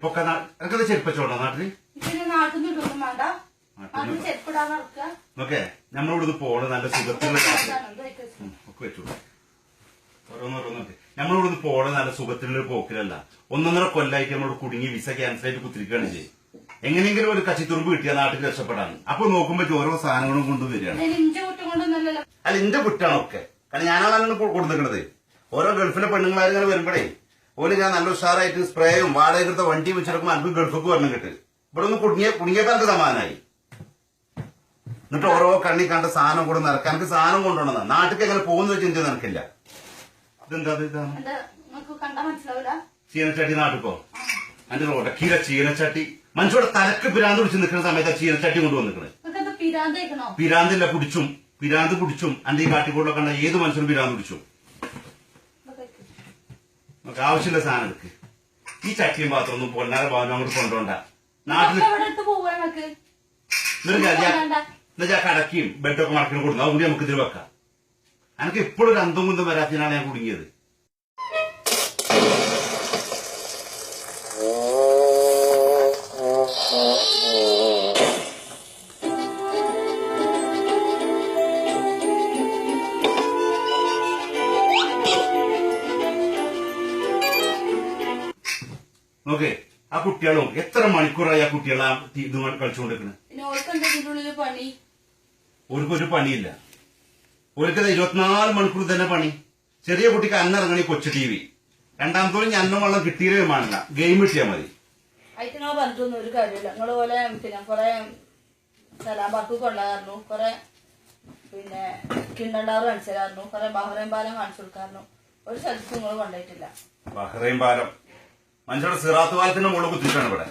ചെരുപ്പൊക്കെ എനിക്കത് ചെരുപ്പച്ചോണ്ടോ നാട്ടില്? ഓക്കെ, നമ്മളിവിടുന്ന് പോണ് നല്ല സുഖത്തിലുള്ള ഒക്കെ വെച്ചു. ഓരോന്നോരോന്നൊക്കെ നമ്മളിവിടുന്ന് പോണ് നല്ല സുഖത്തിലുള്ള പോക്കിലല്ല. 1.5 കൊല്ലായിട്ട് നമ്മളോട് കുടുങ്ങി വിസ ക്യാൻസൽ ആയിട്ട് കുത്തിരിക്കുകയാണ് ചെയ്യും. എങ്ങനെയെങ്കിലും ഒരു കച്ചിത്തുറുമ്പ് കിട്ടിയ നാട്ടിൽ രക്ഷപ്പെടാണ്. അപ്പൊ നോക്കുമ്പോ ഓരോ സാധനങ്ങളും കൊണ്ടുവരികയാണ്. അല്ല, എന്റെ കുറ്റാണൊക്കെ. കാരണം ഞാനാണ് കൊടുത്തിരിക്കണത്. ഓരോ ഗൾഫിലെ പെണ്ണുങ്ങളാരിങ്ങനെ വരുമ്പോഴേ ഓല് ഞാൻ നല്ല ഉഷാറായിട്ട് സ്പ്രേയും വാടകയ്ക്കെടുത്ത വണ്ടി വെച്ചെടുക്കുമ്പോൾ അനക്ക് ഗൾഫൊക്കെ വരണം കിട്ടും. ഇവിടെ ഒന്ന് കുടുങ്ങിയപ്പോ എനിക്ക് സമാധാനമായി. എന്നിട്ട് ഓരോ കണ്ണി കണ്ട സാധനം കൂടെ നിറക്കാൻ എനിക്ക് സാധനം കൊണ്ടുപോകണം. നാട്ടിലേക്ക് എങ്ങനെ പോകുന്ന ചിന്ത നിനക്കില്ല. ഇതെന്താ ചീനച്ചട്ടി നാട്ടിപ്പോ അതിന്റെ റോഡക്കീല ചീനച്ചട്ടി മനുഷ്യരുടെ തലക്ക് പിരാന്ത് പിടിച്ച് നിൽക്കുന്ന സമയത്ത് ചീനച്ചട്ടി കൊണ്ടുവന്നിക്കണേ. പിരാന്തില്ല, പിരാന്ത് പിടിച്ചും അന്റെ ഈ കാട്ടിക്കൂടെ കണ്ട ഏത് മനുഷ്യനും പിരാന്ത് പിടിച്ചു. നമുക്ക് ആവശ്യമില്ല സാധനം എടുക്ക്. ഈ ചട്ടിയും പാത്രം ഒന്നും പൊന്നാര ഭാവനം അങ്ങോട്ട് കൊണ്ടുപോണ്ട. നാട്ടില് എന്നുവെച്ചാ കടക്കിയും ബെഡൊക്കെ മടക്കിന് കൊടുക്കും. അതുകൂടി നമുക്ക് ഇതിൽ വെക്കാം. എനിക്ക് എപ്പോഴും ഒരു അന്തം കുന്തം വരാത്തിനാണ് ഞാൻ കുടുങ്ങിയത്. ഓക്കെ, ആ കുട്ടികളും എത്ര മണിക്കൂറായി ആ കുട്ടികളെ ഇത് കളിച്ചുകൊണ്ടിരിക്കുന്നത്? ഓർക്കൊരു പണിയില്ല. ഓർക്കത് 24 മണിക്കൂർ തന്നെ പണി. ചെറിയ കുട്ടിക്ക് അന്നിറങ്ങണി കൊച്ചു TV. രണ്ടാമത്തോളം അന്നം വെള്ളം കിട്ടിയേ വേണ്ട, ഗെയിം കിട്ടിയാൽ മതി. നിങ്ങൾ പറഞ്ഞിട്ടൊന്നും ഒരു കാര്യമില്ല. നിങ്ങള് പോലെ കൊറേ സലാംബാക്ക് കൊണ്ടായിരുന്നു, കൊറേ കിണ്ണണ്ടാറ് കാണിച്ചായിരുന്നു, കൊറേ ബഹ്റൈൻ പാലം കാണിച്ചു കൊടുക്കായിരുന്നു. ഒരു സ്ഥലത്ത് നിങ്ങൾ കൊണ്ടുപോയിട്ടില്ല. ബഹ്റൈൻ പാലം മനുഷ്യരുടെ സിറാത്ത് പാലത്തിന്റെ മുകളിൽ കുത്തിയിട്ടാണ് ഇവിടെ.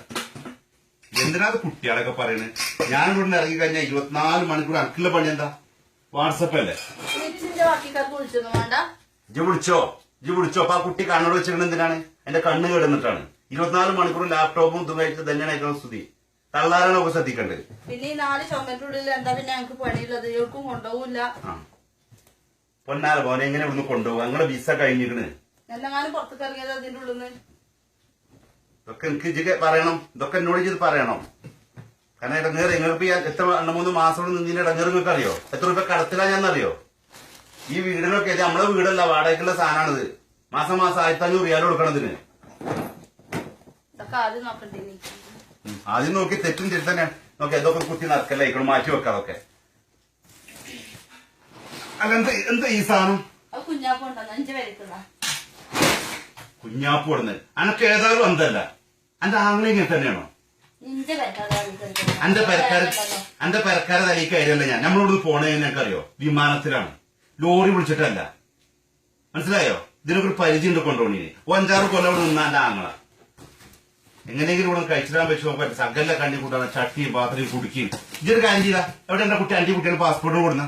എന്തിനാ കുട്ടികളൊക്കെ പറയുന്നത്? ഞാൻ ഇവിടെ ഇറങ്ങി കഴിഞ്ഞാൽ 24 മണിക്കൂർ അനക്കുള്ള പണി എന്താ? വാട്സപ്പ് അല്ലേ? ഇജ്ജ് വിളിച്ചോ അപ്പൊ ആ കുട്ടി കണ്ണോട് വെച്ചിരുന്നത് എന്തിനാണ്? എന്റെ കണ്ണ് കിടന്നിട്ടാണ്. 24 മണിക്കൂർ ലാപ്ടോപ്പും ഇതും കഴിച്ച് തന്നെയാണ് ഏറ്റവും സ്തുതി. തള്ളാരാണ് ഒക്കെ ശ്രദ്ധിക്കേണ്ടത്. പിന്നെ ഈ 4 ചുമറ്റുള്ളിൽ എന്താ പിന്നെ ഞങ്ങൾക്ക് പണിയുള്ളത്? ഇവർക്കും കൊണ്ടുപോകില്ല. പൊന്നാല പോനെ എങ്ങനെ ഇവിടുന്ന് കൊണ്ടുപോകും? ഞങ്ങളെ വിസ കഴിഞ്ഞിരിക്കണ്. എന്തെങ്കിലും പുറത്തേക്ക് ഇറങ്ങിയത് അതിന്റെ ഉള്ളിൽ നിന്ന് ഇതൊക്കെ എനിക്ക് ഇജ്ജ് പറയണം. ഇതൊക്കെ എന്നോട് ഇത് പറയണം. കാരണം ഇടങ്ങേറ് നിങ്ങൾക്ക് എത്ര 2-3 മാസം നിന്നതിന്റെ ഇടങ്ങേറ് നിങ്ങൾക്ക് അറിയോ? എത്ര രൂപ കടത്തിലാ ഞാന്നറിയോ? ഈ വീടിനൊക്കെ നമ്മളെ വീടല്ല, വാടകയ്ക്കുള്ള സാധനമാണിത്. മാസം 1500 റിയാൽ കൊടുക്കണതിന്. ആദ്യം നോക്കി തെറ്റും തന്നെ നോക്കി ഇതൊക്കെ കുത്തി നടക്കല്ലേ, ഇക്കോട് മാറ്റി വെക്കാം. അതൊക്കെ അല്ല എന്താ ഈ സാധനം? കുഞ്ഞാപ്പ് കൊടുന്നത് അനക്ക് ഏതായാലും എന്തല്ല. എന്റെ ആംഗ്ലം ഇങ്ങനെ തന്നെയാണോ? എന്റെ പെരക്കാരെ തലയിൽ കയറിയല്ല ഞാൻ. നമ്മളിവിടുന്ന് പോണേ ഞങ്ങൾക്കറിയോ? വിമാനത്തിലാണ്, ലോറി വിളിച്ചിട്ടല്ല. മനസ്സിലായോ? ഇതിനൊക്കെ ഒരു പരിചയം ഉണ്ട് കൊണ്ടുപോണീന്. 5-6 കൊല്ലം ഇവിടെ നിന്നാ എന്റെ ആങ്ങള. എങ്ങനെയെങ്കിലും ഇവിടെ കഴിച്ചിടാൻ വെച്ച് നോക്കാൻ സകല കണ്ണി കൂട്ടാണ് ചട്ടിയും പാത്രയും കുടിക്കുകയും. ഇതൊരു കാര്യം ചെയ്താ എവിടെ എന്റെ കുട്ടി അന്റെ കുട്ടിയുടെ പാസ്പോർട്ട് കൊടുന്ന